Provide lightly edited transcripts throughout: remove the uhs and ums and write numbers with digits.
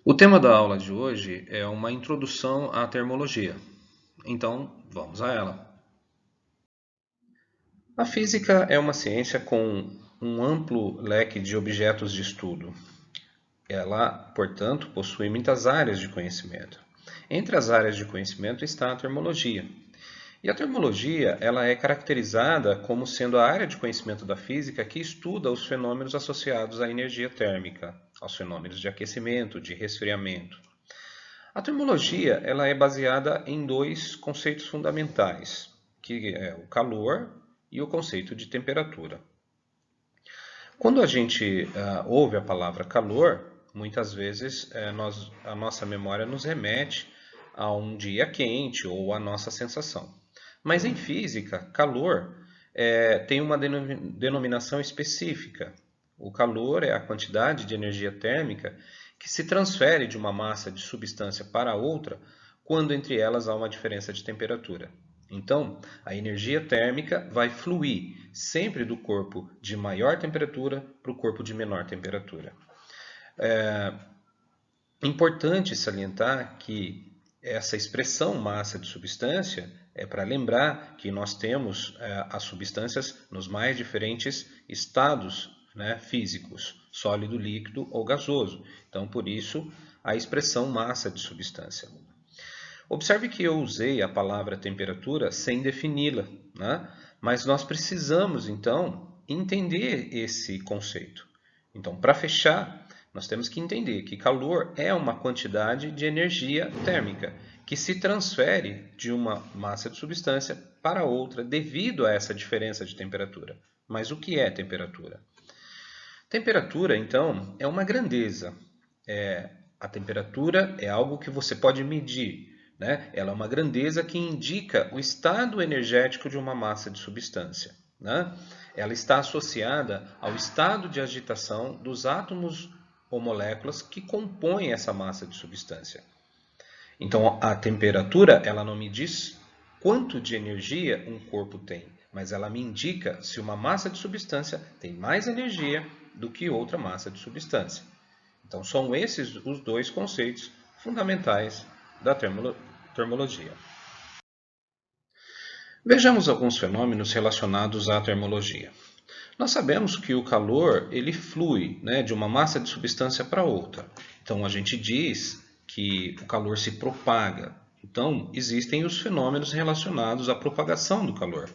O tema da aula de hoje é uma introdução à termologia. Então, vamos a ela. A física é uma ciência com um amplo leque de objetos de estudo. Ela, portanto, possui muitas áreas de conhecimento. Entre as áreas de conhecimento está a termologia. E a termologia, ela é caracterizada como sendo a área de conhecimento da física que estuda os fenômenos associados à energia térmica, aos fenômenos de aquecimento, de resfriamento. A termologia ela é baseada em dois conceitos fundamentais, que é o calor e o conceito de temperatura. Quando a gente ouve a palavra calor, muitas vezes a nossa memória nos remete a um dia quente ou a nossa sensação. Mas em física, calor tem uma denominação específica. O calor é a quantidade de energia térmica que se transfere de uma massa de substância para outra quando entre elas há uma diferença de temperatura. Então, a energia térmica vai fluir sempre do corpo de maior temperatura para o corpo de menor temperatura. É importante salientar que essa expressão massa de substância é para lembrar que nós temos as substâncias nos mais diferentes estados físicos, sólido, líquido ou gasoso. Então, por isso, a expressão massa de substância. Observe que eu usei a palavra temperatura sem defini-la, né? Mas nós precisamos, então, entender esse conceito. Então, para fechar, nós temos que entender que calor é uma quantidade de energia térmica que se transfere de uma massa de substância para outra devido a essa diferença de temperatura. Mas o que é temperatura? Temperatura, então, é uma grandeza. A temperatura é algo que você pode medir. Né? Ela é uma grandeza que indica o estado energético de uma massa de substância. Né? Ela está associada ao estado de agitação dos átomos ou moléculas que compõem essa massa de substância. Então, a temperatura ela não me diz quanto de energia um corpo tem, mas ela me indica se uma massa de substância tem mais energia do que outra massa de substância. Então, são esses os dois conceitos fundamentais da termologia. Vejamos alguns fenômenos relacionados à termologia. Nós sabemos que o calor ele flui de uma massa de substância para outra. Então, a gente diz que o calor se propaga. Então, existem os fenômenos relacionados à propagação do calor.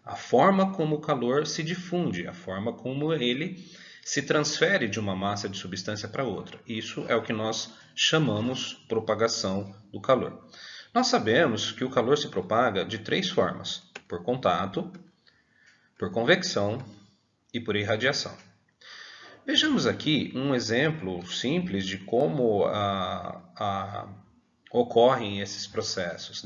A forma como o calor se difunde, a forma como ele se transfere de uma massa de substância para outra. Isso é o que nós chamamos propagação do calor. Nós sabemos que o calor se propaga de três formas: por contato, por convecção e por irradiação. Vejamos aqui um exemplo simples de como ocorrem esses processos.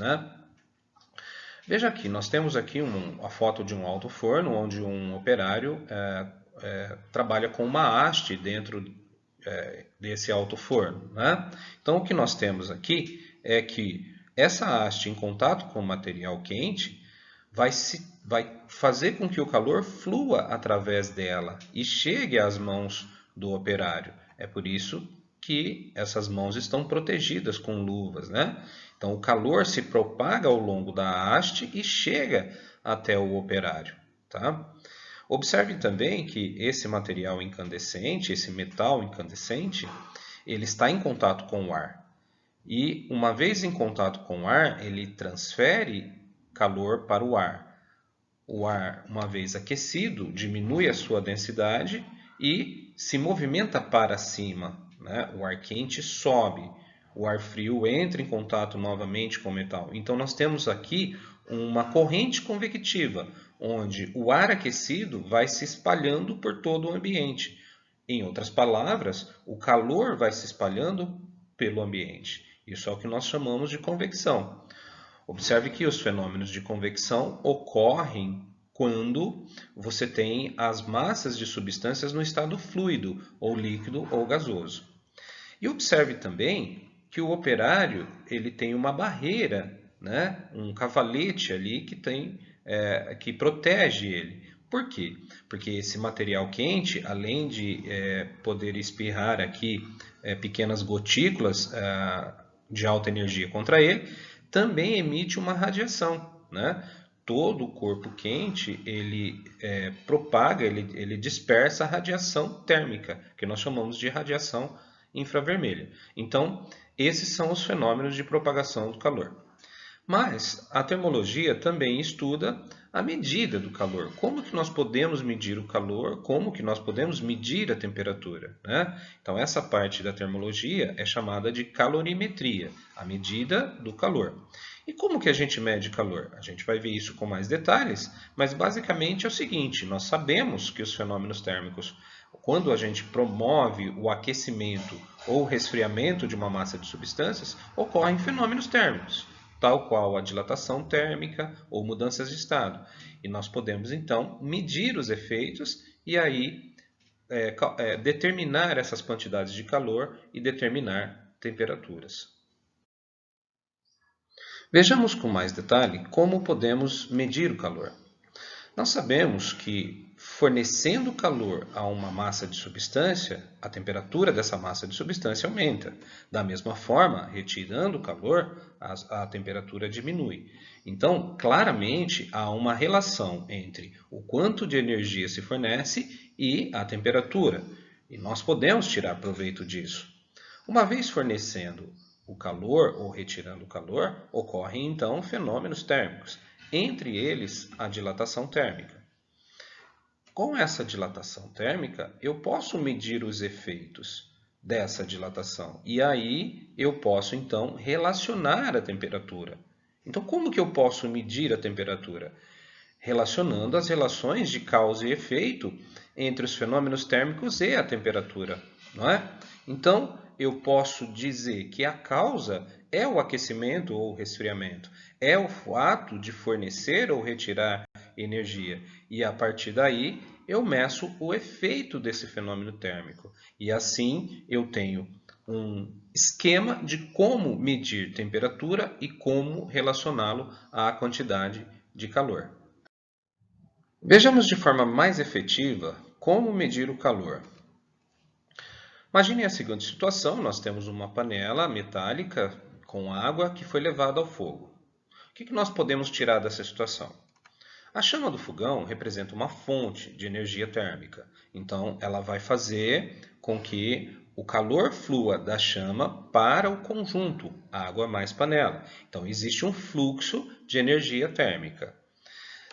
Veja aqui, nós temos aqui a foto de um alto forno, onde um operário trabalha com uma haste dentro desse alto forno. Então, o que nós temos aqui é que essa haste em contato com o material quente vai fazer com que o calor flua através dela e chegue às mãos do operário. É por isso que essas mãos estão protegidas com luvas. Então, o calor se propaga ao longo da haste e chega até o operário. Observe também que esse material incandescente, esse metal incandescente, ele está em contato com o ar. E uma vez em contato com o ar, ele transfere calor para o ar. O ar, uma vez aquecido, diminui a sua densidade e se movimenta para cima. O ar quente sobe, o ar frio entra em contato novamente com o metal. Então, nós temos aqui uma corrente convectiva, onde o ar aquecido vai se espalhando por todo o ambiente. Em outras palavras, o calor vai se espalhando pelo ambiente. Isso é o que nós chamamos de convecção. Observe que os fenômenos de convecção ocorrem quando você tem as massas de substâncias no estado fluido, ou líquido, ou gasoso. E observe também que o operário ele tem uma barreira, um cavalete ali que protege ele. Por quê? Porque esse material quente, além de poder espirrar aqui pequenas gotículas de alta energia contra ele, também emite uma radiação, né? Todo o corpo quente, ele propaga, ele dispersa a radiação térmica, que nós chamamos de radiação infravermelha. Então, esses são os fenômenos de propagação do calor. Mas a termologia também estuda a medida do calor. Como que nós podemos medir o calor? Como que nós podemos medir a temperatura, né? Então, essa parte da termologia é chamada de calorimetria, a medida do calor. E como que a gente mede calor? A gente vai ver isso com mais detalhes, mas basicamente é o seguinte, nós sabemos que os fenômenos térmicos, quando a gente promove o aquecimento ou resfriamento de uma massa de substâncias, ocorrem fenômenos térmicos, tal qual a dilatação térmica ou mudanças de estado. E nós podemos, então, medir os efeitos e aí determinar essas quantidades de calor e determinar temperaturas. Vejamos com mais detalhe como podemos medir o calor. Nós sabemos que, fornecendo calor a uma massa de substância, a temperatura dessa massa de substância aumenta. Da mesma forma, retirando calor, a temperatura diminui. Então, claramente, há uma relação entre o quanto de energia se fornece e a temperatura. E nós podemos tirar proveito disso. Uma vez fornecendo o calor ou retirando o calor, ocorrem então fenômenos térmicos, entre eles a dilatação térmica. Com essa dilatação térmica, eu posso medir os efeitos dessa dilatação e aí eu posso então relacionar a temperatura. Então, como que eu posso medir a temperatura? Relacionando as relações de causa e efeito entre os fenômenos térmicos e a temperatura, não é? Então, eu posso dizer que a causa é o aquecimento ou resfriamento, é o ato de fornecer ou retirar energia. E a partir daí, eu meço o efeito desse fenômeno térmico. E assim, eu tenho um esquema de como medir temperatura e como relacioná-lo à quantidade de calor. Vejamos de forma mais efetiva como medir o calor. Imagine a seguinte situação, nós temos uma panela metálica com água que foi levada ao fogo. O que nós podemos tirar dessa situação? A chama do fogão representa uma fonte de energia térmica, então ela vai fazer com que o calor flua da chama para o conjunto água mais panela. Então existe um fluxo de energia térmica.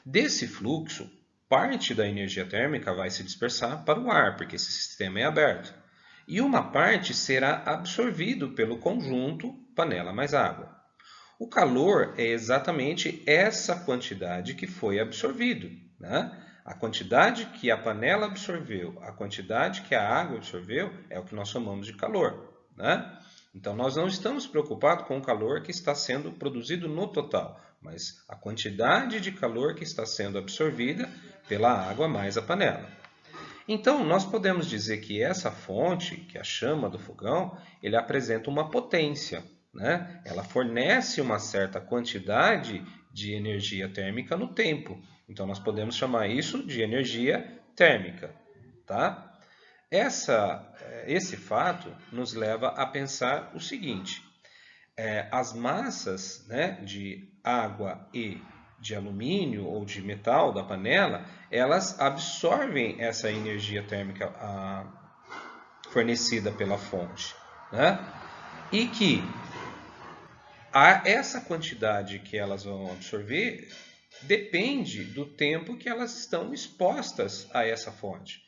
Desse fluxo, parte da energia térmica vai se dispersar para o ar, porque esse sistema é aberto. E uma parte será absorvido pelo conjunto panela mais água. O calor é exatamente essa quantidade que foi absorvido, né? A quantidade que a panela absorveu, a quantidade que a água absorveu é o que nós chamamos de calor, né? Então, nós não estamos preocupados com o calor que está sendo produzido no total, mas a quantidade de calor que está sendo absorvida pela água mais a panela. Então, nós podemos dizer que essa fonte, que é a chama do fogão, ele apresenta uma potência, né? Ela fornece uma certa quantidade de energia térmica no tempo. Então, nós podemos chamar isso de energia térmica, tá? Esse fato nos leva a pensar o seguinte: as massas, né, de água e de alumínio ou de metal da panela, elas absorvem essa energia térmica fornecida pela fonte, né? E que essa quantidade que elas vão absorver depende do tempo que elas estão expostas a essa fonte.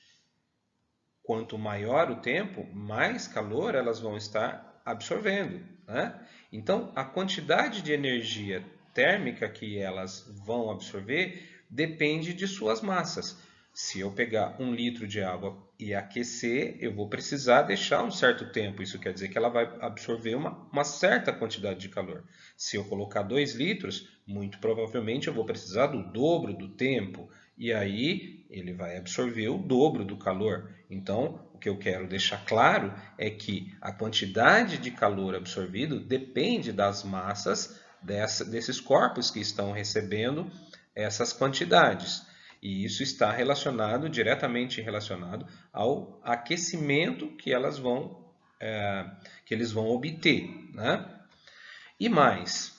Quanto maior o tempo, mais calor elas vão estar absorvendo, né? Então, a quantidade de energia térmica que elas vão absorver depende de suas massas. Se eu pegar 1 litro de água e aquecer, eu vou precisar deixar um certo tempo. Isso quer dizer que ela vai absorver uma certa quantidade de calor. Se eu colocar 2 litros, muito provavelmente eu vou precisar do dobro do tempo. E aí ele vai absorver o dobro do calor. Então, o que eu quero deixar claro é que a quantidade de calor absorvido depende das massas desses corpos que estão recebendo essas quantidades. E isso está diretamente relacionado ao aquecimento que eles vão obter, né? E mais,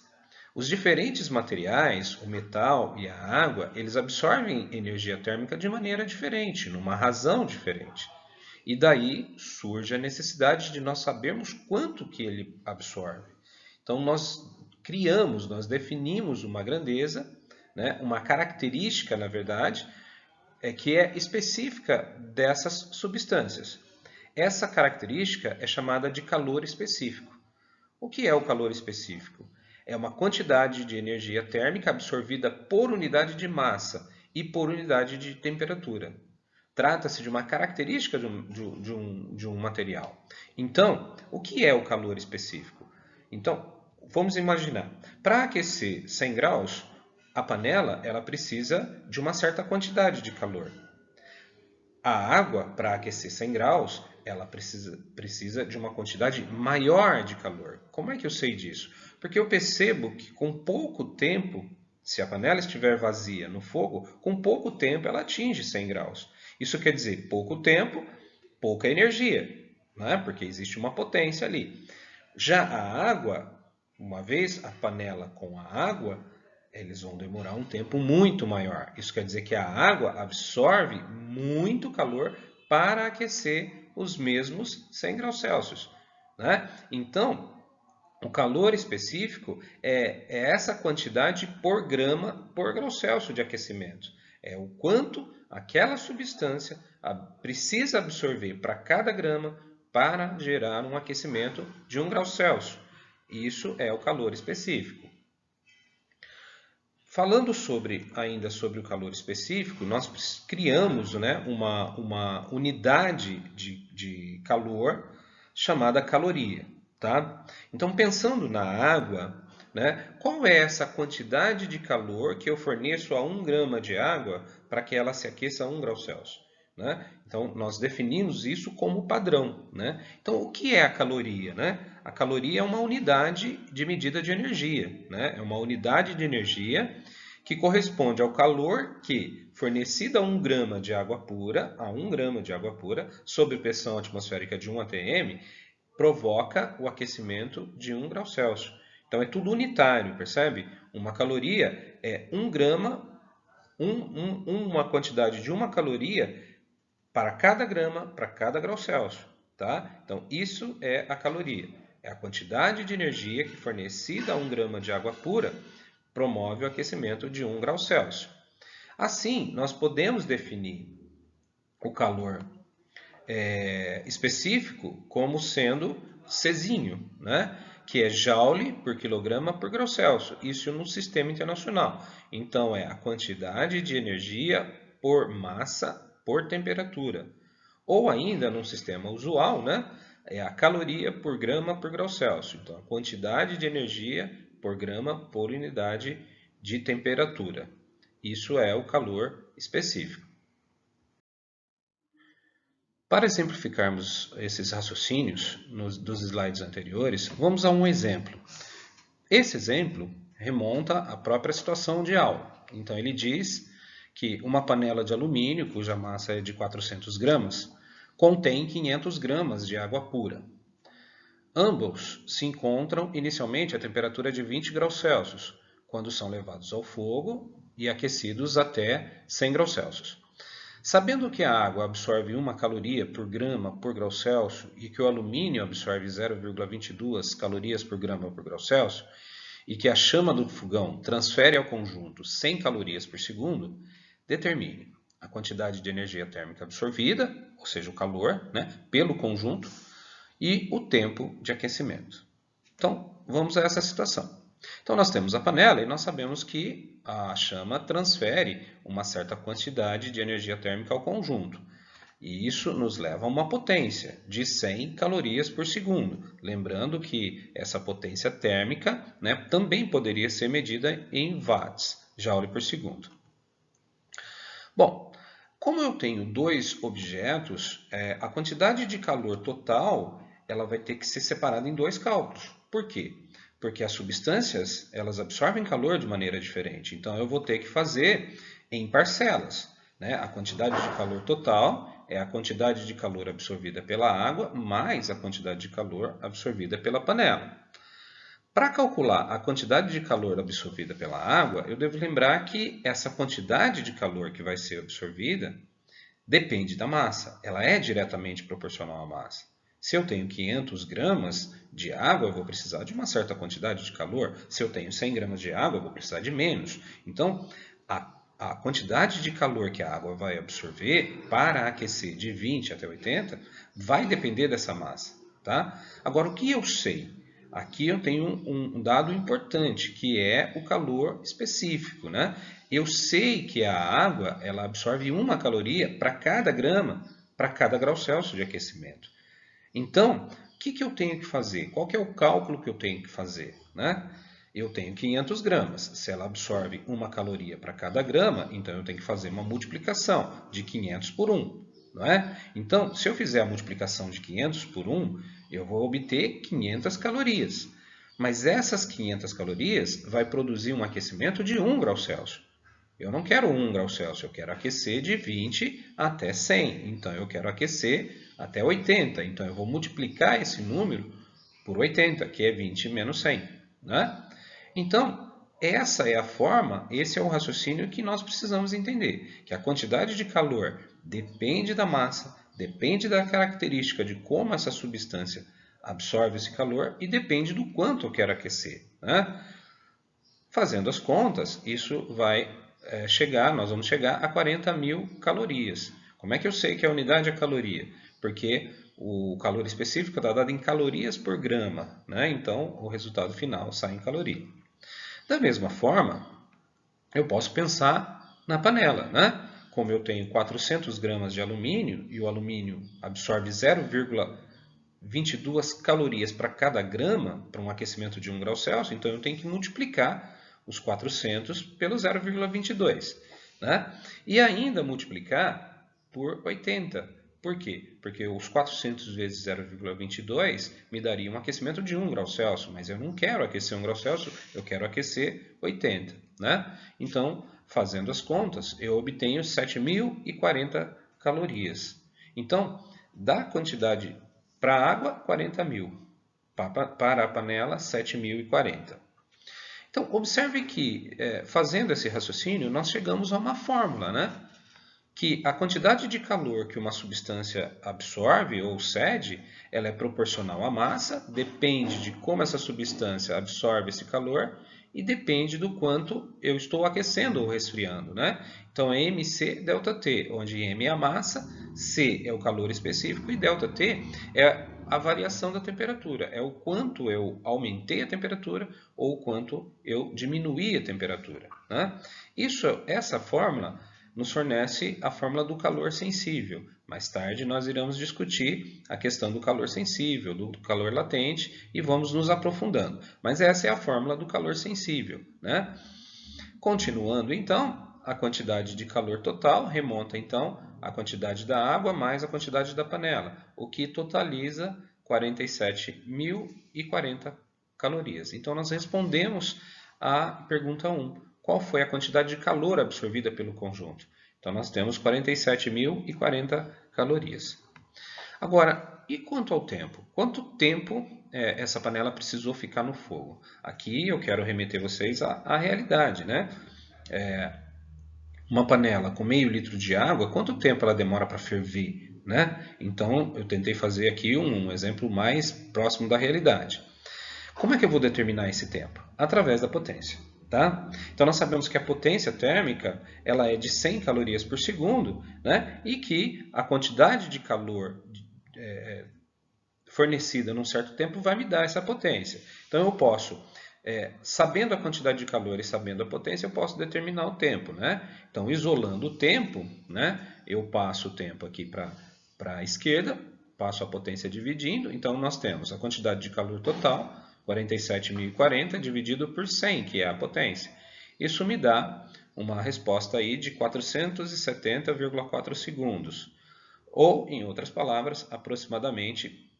os diferentes materiais, o metal e a água, eles absorvem energia térmica de maneira diferente, numa razão diferente. E daí surge a necessidade de nós sabermos quanto que ele absorve. Então nós definimos uma grandeza, né, uma característica, na verdade, que é específica dessas substâncias. Essa característica é chamada de calor específico. O que é o calor específico? É uma quantidade de energia térmica absorvida por unidade de massa e por unidade de temperatura. Trata-se de uma característica de um material. Então, o que é o calor específico? Então, vamos imaginar, para aquecer 100 graus, a panela ela precisa de uma certa quantidade de calor. A água, para aquecer 100 graus, ela precisa de uma quantidade maior de calor. Como é que eu sei disso? Porque eu percebo que com pouco tempo, se a panela estiver vazia no fogo, com pouco tempo ela atinge 100 graus. Isso quer dizer pouco tempo, pouca energia, né? Porque existe uma potência ali. Já a água, uma vez a panela com a água, eles vão demorar um tempo muito maior. Isso quer dizer que a água absorve muito calor para aquecer os mesmos 100 graus Celsius, né? Então, o calor específico é essa quantidade por grama por grau Celsius de aquecimento. É o quanto aquela substância precisa absorver para cada grama para gerar um aquecimento de 1 grau Celsius. Isso é o calor específico. Falando ainda sobre o calor específico, nós criamos, né, uma unidade de calor chamada caloria. Tá? Então, pensando na água, né, qual é essa quantidade de calor que eu forneço a 1 grama de água para que ela se aqueça a 1 grau Celsius? Né? Então, nós definimos isso como padrão. Né? Então, o que é a caloria? Né? A caloria é uma unidade de medida de energia. Né? É uma unidade de energia que corresponde ao calor que, fornecida a 1 grama de água pura, sob pressão atmosférica de 1 atm, provoca o aquecimento de 1 grau Celsius. Então é tudo unitário, percebe? Uma caloria é 1 grama, uma quantidade de 1 caloria para cada grama, para cada grau Celsius. Tá? Então isso é a caloria. É a quantidade de energia que, fornecida a 1 grama de água pura, promove o aquecimento de 1 grau Celsius. Assim, nós podemos definir o calor específico como sendo Czinho, né? Que é joule por quilograma por grau Celsius. Isso no sistema internacional. Então, é a quantidade de energia por massa por temperatura. Ou ainda, num sistema usual, né? É a caloria por grama por grau Celsius. Então, a quantidade de energia por grama por unidade de temperatura. Isso é o calor específico. Para exemplificarmos esses raciocínios dos slides anteriores, vamos a um exemplo. Esse exemplo remonta à própria situação de aula. Então, ele diz que uma panela de alumínio, cuja massa é de 400 gramas, contém 500 gramas de água pura. Ambos se encontram inicialmente a temperatura de 20 graus Celsius, quando são levados ao fogo e aquecidos até 100 graus Celsius. Sabendo que a água absorve 1 caloria por grama por grau Celsius e que o alumínio absorve 0,22 calorias por grama por grau Celsius, e que a chama do fogão transfere ao conjunto 100 calorias por segundo, determine a quantidade de energia térmica absorvida, ou seja, o calor, né, pelo conjunto, e o tempo de aquecimento. Então, vamos a essa situação. Então, nós temos a panela e nós sabemos que a chama transfere uma certa quantidade de energia térmica ao conjunto. E isso nos leva a uma potência de 100 calorias por segundo. Lembrando que essa potência térmica, né, também poderia ser medida em watts, joule por segundo. Bom, como eu tenho dois objetos, a quantidade de calor total ela vai ter que ser separada em dois cálculos. Por quê? Porque as substâncias elas absorvem calor de maneira diferente. Então, eu vou ter que fazer em parcelas, né? A quantidade de calor total é a quantidade de calor absorvida pela água mais a quantidade de calor absorvida pela panela. Para calcular a quantidade de calor absorvida pela água, eu devo lembrar que essa quantidade de calor que vai ser absorvida depende da massa, ela é diretamente proporcional à massa. Se eu tenho 500 gramas de água, eu vou precisar de uma certa quantidade de calor. Se eu tenho 100 gramas de água, eu vou precisar de menos. Então, a quantidade de calor que a água vai absorver para aquecer de 20 até 80 vai depender dessa massa. Tá? Agora, o que eu sei? Aqui eu tenho um dado importante, que é o calor específico, né? Eu sei que a água ela absorve 1 caloria para cada grama, para cada grau Celsius de aquecimento. Então, o que eu tenho que fazer? Qual que é o cálculo que eu tenho que fazer? Né? Eu tenho 500 gramas. Se ela absorve 1 caloria para cada grama, então eu tenho que fazer uma multiplicação de 500 por 1. Não é? Então, se eu fizer a multiplicação de 500 por 1, eu vou obter 500 calorias. Mas essas 500 calorias vai produzir um aquecimento de 1 grau Celsius. Eu não quero 1 grau Celsius, eu quero aquecer de 20 até 100. Então, eu quero aquecer até 80. Então, eu vou multiplicar esse número por 80, que é 20 menos 100. Né? Então, essa é a forma, esse é o raciocínio que nós precisamos entender. Que a quantidade de calor depende da massa, depende da característica de como essa substância absorve esse calor e depende do quanto eu quero aquecer. Né? Fazendo as contas, isso vai nós vamos chegar a 40.000 calorias. Como é que eu sei que a unidade é caloria? Porque o calor específico está dado em calorias por grama, né? Então o resultado final sai em caloria. Da mesma forma, eu posso pensar na panela, né? Como eu tenho 400 gramas de alumínio e o alumínio absorve 0,22 calorias para cada grama, para um aquecimento de 1 grau Celsius, então eu tenho que multiplicar os 400 pelo 0,22, né? E ainda multiplicar por 80. Por quê? Porque os 400 vezes 0,22 me daria um aquecimento de 1 grau Celsius, mas eu não quero aquecer 1 grau Celsius, eu quero aquecer 80, né? Então, fazendo as contas, eu obtenho 7.040 calorias. Então, da quantidade para a água, 40.000. Para a panela, 7.040. Então, observe que, fazendo esse raciocínio, nós chegamos a uma fórmula, né? Que a quantidade de calor que uma substância absorve ou cede, ela é proporcional à massa, depende de como essa substância absorve esse calor e depende do quanto eu estou aquecendo ou resfriando, né? Então, é MC ΔT, onde M é a massa, C é o calor específico e ΔT é a variação da temperatura, é o quanto eu aumentei a temperatura ou o quanto eu diminuí a temperatura, né? Essa fórmula nos fornece a fórmula do calor sensível. Mais tarde nós iremos discutir a questão do calor sensível, do calor latente e vamos nos aprofundando. Mas essa é a fórmula do calor sensível, né? Continuando então, a quantidade de calor total remonta então à quantidade da água mais a quantidade da panela, o que totaliza 47.040 calorias. Então nós respondemos à pergunta 1. Qual foi a quantidade de calor absorvida pelo conjunto? Então, nós temos 47.040 calorias. Agora, e quanto ao tempo? Quanto tempo essa panela precisou ficar no fogo? Aqui eu quero remeter vocês à realidade, né? Uma panela com meio litro de água, quanto tempo ela demora para ferver? Né? Então, eu tentei fazer aqui um exemplo mais próximo da realidade. Como é que eu vou determinar esse tempo? Através da potência. Tá? Então, nós sabemos que a potência térmica ela é de 100 calorias por segundo, né? E que a quantidade de calor fornecida num certo tempo vai me dar essa potência. Então, eu posso, sabendo a quantidade de calor e sabendo a potência, eu posso determinar o tempo. Né? Então, isolando o tempo, né? Eu passo o tempo aqui para a esquerda, passo a potência dividindo. Então, nós temos a quantidade de calor total, 47.040 dividido por 100, que é a potência. Isso me dá uma resposta aí de 470,4 segundos. Ou, em outras palavras, aproximadamente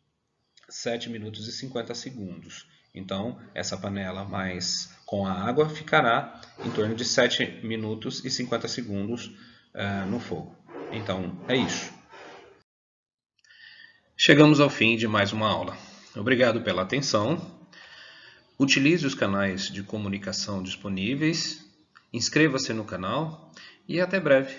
7 minutos e 50 segundos. Então, essa panela mais com a água ficará em torno de 7 minutos e 50 segundos no fogo. Então, é isso. Chegamos ao fim de mais uma aula. Obrigado pela atenção. Utilize os canais de comunicação disponíveis, inscreva-se no canal e até breve.